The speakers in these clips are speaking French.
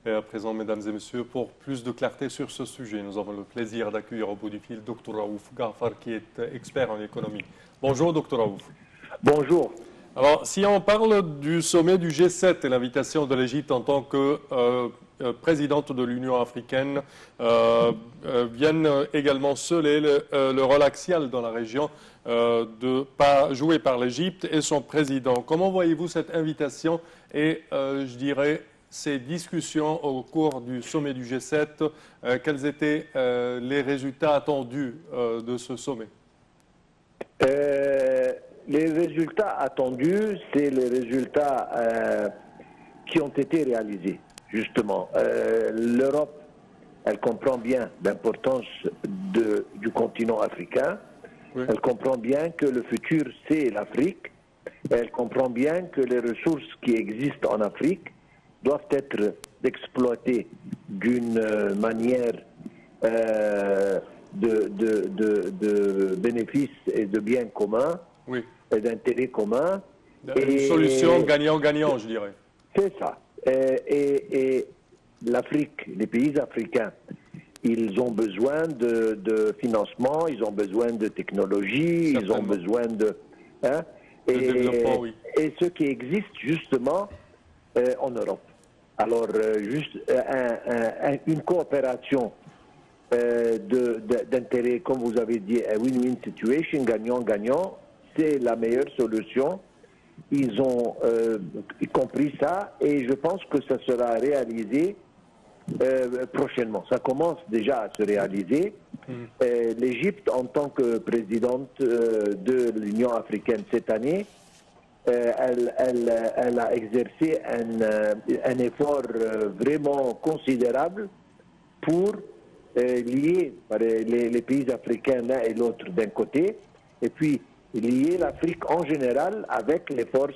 Et à présent, mesdames et messieurs, pour plus de clarté sur ce sujet, nous avons le plaisir d'accueillir au bout du fil Dr Raouf Ghaffar, qui est expert en économie. Bonjour, Dr Raouf. Bonjour. Alors, si on parle du sommet du G7 et l'invitation de l'Égypte en tant que présidente de l'Union africaine, viennent également sceller le rôle axial dans la région joué par l'Égypte et son président. Comment voyez-vous cette invitation et, je dirais, ces discussions au cours du sommet du G7? Quels étaient les résultats attendus de ce sommet? Les résultats attendus, c'est les résultats qui ont été réalisés, justement. L'Europe, elle comprend bien l'importance du continent africain. Oui. Elle comprend bien que le futur, c'est l'Afrique. Elle comprend bien que les ressources qui existent en Afrique doivent être exploitées d'une manière de bénéfices et de biens communs, oui, et d'intérêts communs. Une solution gagnant-gagnant, je dirais. C'est ça. Et l'Afrique, les pays africains, ils ont besoin de financement, ils ont besoin de technologie, ils ont besoin de... Hein, développement, oui. Et ce qui existe justement en Europe. Alors, juste une coopération d'intérêt, comme vous avez dit, un win-win situation, gagnant-gagnant, c'est la meilleure solution. Ils ont compris ça et je pense que ça sera réalisé prochainement. Ça commence déjà à se réaliser. L'Égypte, en tant que présidente de l'Union africaine cette année, elle a exercé un effort vraiment considérable pour lier les pays africains l'un et l'autre d'un côté, et puis lier l'Afrique en général avec les forces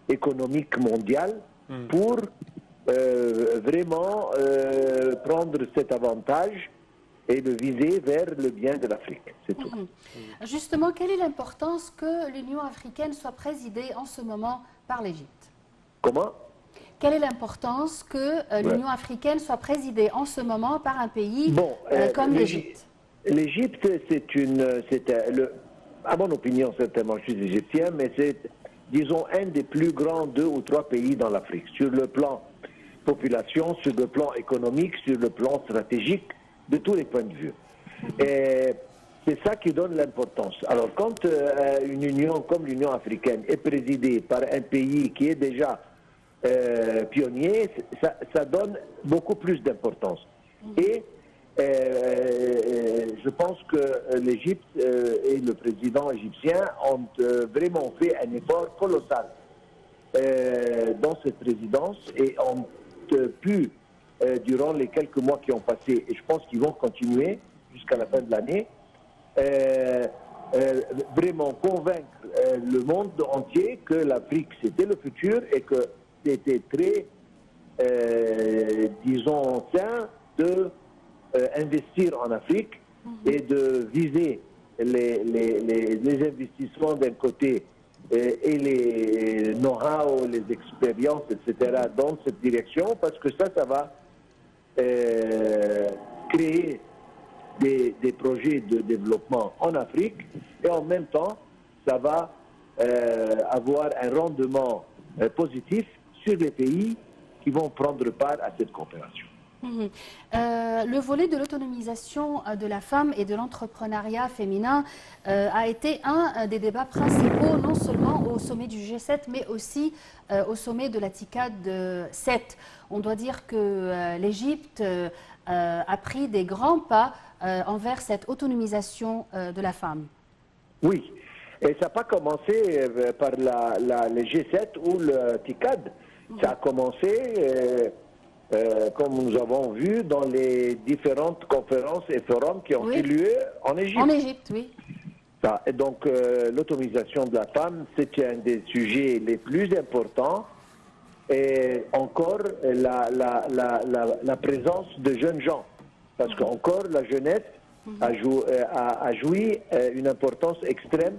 économiques mondiales pour vraiment prendre cet avantage et le viser vers le bien de l'Afrique. C'est tout. Justement, quelle est l'importance que l'Union africaine soit présidée en ce moment par l'Égypte? Comment? Quelle est l'importance que l'Union africaine soit présidée en ce moment par un pays comme l'Égypte? L'Égypte, à mon opinion, certainement, je suis égyptien, mais c'est, disons, un des plus grands 2 ou 3 pays dans l'Afrique, sur le plan population, sur le plan économique, sur le plan stratégique, de tous les points de vue. Et c'est ça qui donne l'importance. Alors, quand une union comme l'Union africaine est présidée par un pays qui est déjà pionnier, ça donne beaucoup plus d'importance. Et je pense que l'Égypte et le président égyptien ont vraiment fait un effort colossal dans cette présidence et ont pu, durant les quelques mois qui ont passé, et je pense qu'ils vont continuer jusqu'à la fin de l'année, vraiment convaincre le monde entier que l'Afrique c'était le futur et que c'était très, disons, sain de investir en Afrique et de viser les investissements d'un côté et les know-how, les expériences, etc. dans cette direction, parce que ça va créer des projets de développement en Afrique et en même temps, ça va avoir un rendement positif sur les pays qui vont prendre part à cette coopération. Le volet de l'autonomisation de la femme et de l'entrepreneuriat féminin a été un des débats principaux, non seulement au sommet du G7, mais aussi au sommet de la TICAD 7. On doit dire que l'Égypte a pris des grands pas envers cette autonomisation de la femme. Oui, et ça n'a pas commencé par les G7 ou le TICAD. Ça a commencé... comme nous avons vu dans les différentes conférences et forums qui ont eu lieu en Égypte. En Égypte, oui. Et donc, l'autonomisation de la femme, c'est un des sujets les plus importants. Et encore, la présence de jeunes gens. Parce qu'encore, la jeunesse a joui une importance extrême.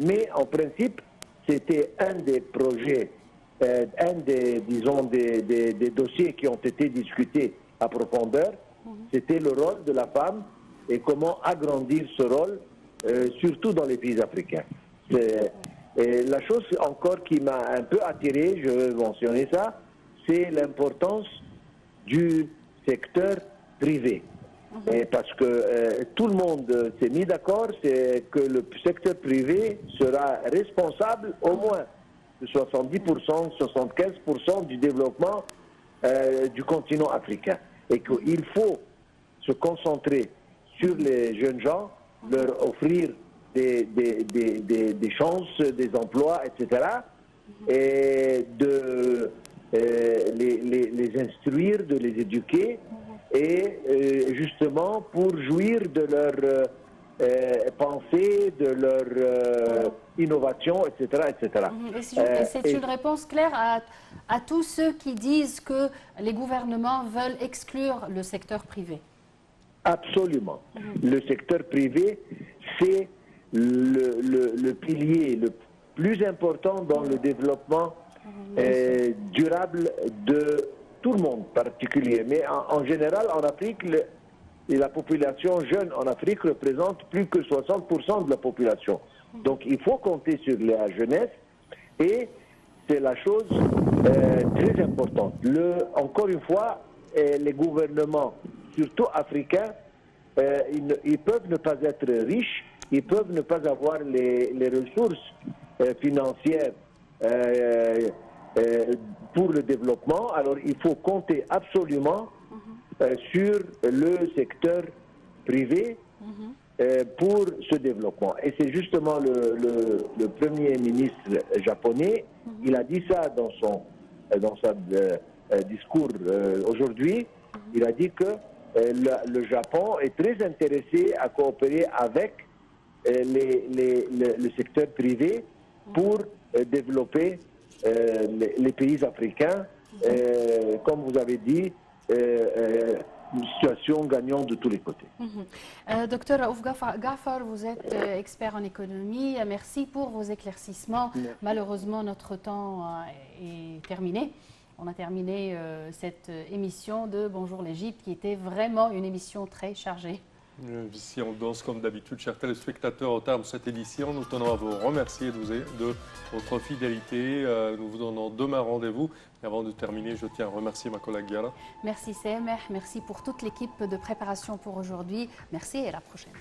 Mais en principe, c'était un des projets un des, disons, des dossiers qui ont été discutés à profondeur, c'était le rôle de la femme et comment agrandir ce rôle, surtout dans les pays africains. Et la chose encore qui m'a un peu attiré, je veux mentionner ça, c'est l'importance du secteur privé. Et parce que tout le monde s'est mis d'accord, c'est que le secteur privé sera responsable au moins de 70%, 75% du développement du continent africain. Et qu'il faut se concentrer sur les jeunes gens, leur offrir des chances, des emplois, etc. Et de les instruire, de les éduquer, et justement pour jouir de leur pensée, de leur innovation, etc. etc. Et c'est une réponse claire à tous ceux qui disent que les gouvernements veulent exclure le secteur privé. Absolument. Le secteur privé, c'est le pilier le plus important dans le développement durable de tout le monde, particulier. Mais en général, en Afrique, la population jeune en Afrique représente plus que 60% de la population. Donc il faut compter sur la jeunesse, et c'est la chose très importante. Encore une fois, les gouvernements, surtout africains, ils peuvent ne pas être riches, ils peuvent ne pas avoir les ressources financières pour le développement. Alors il faut compter absolument sur le secteur privé pour ce développement. Et c'est justement le Premier ministre japonais, il a dit ça dans son discours aujourd'hui. Il a dit que le Japon est très intéressé à coopérer avec le secteur privé pour développer les pays africains, comme vous avez dit, une situation gagnante de tous les côtés. Docteur Raouf Gaafar, vous êtes expert en économie. Merci pour vos éclaircissements. Merci. Malheureusement, notre temps est terminé. On a terminé cette émission de Bonjour l'Égypte, qui était vraiment une émission très chargée. Ici, on danse comme d'habitude, chers téléspectateurs. Au terme de cette édition, nous tenons à vous remercier de votre fidélité. Nous vous donnons demain rendez-vous. Et avant de terminer, je tiens à remercier ma collègue Yala. Merci Semeh, merci pour toute l'équipe de préparation pour aujourd'hui. Merci et à la prochaine.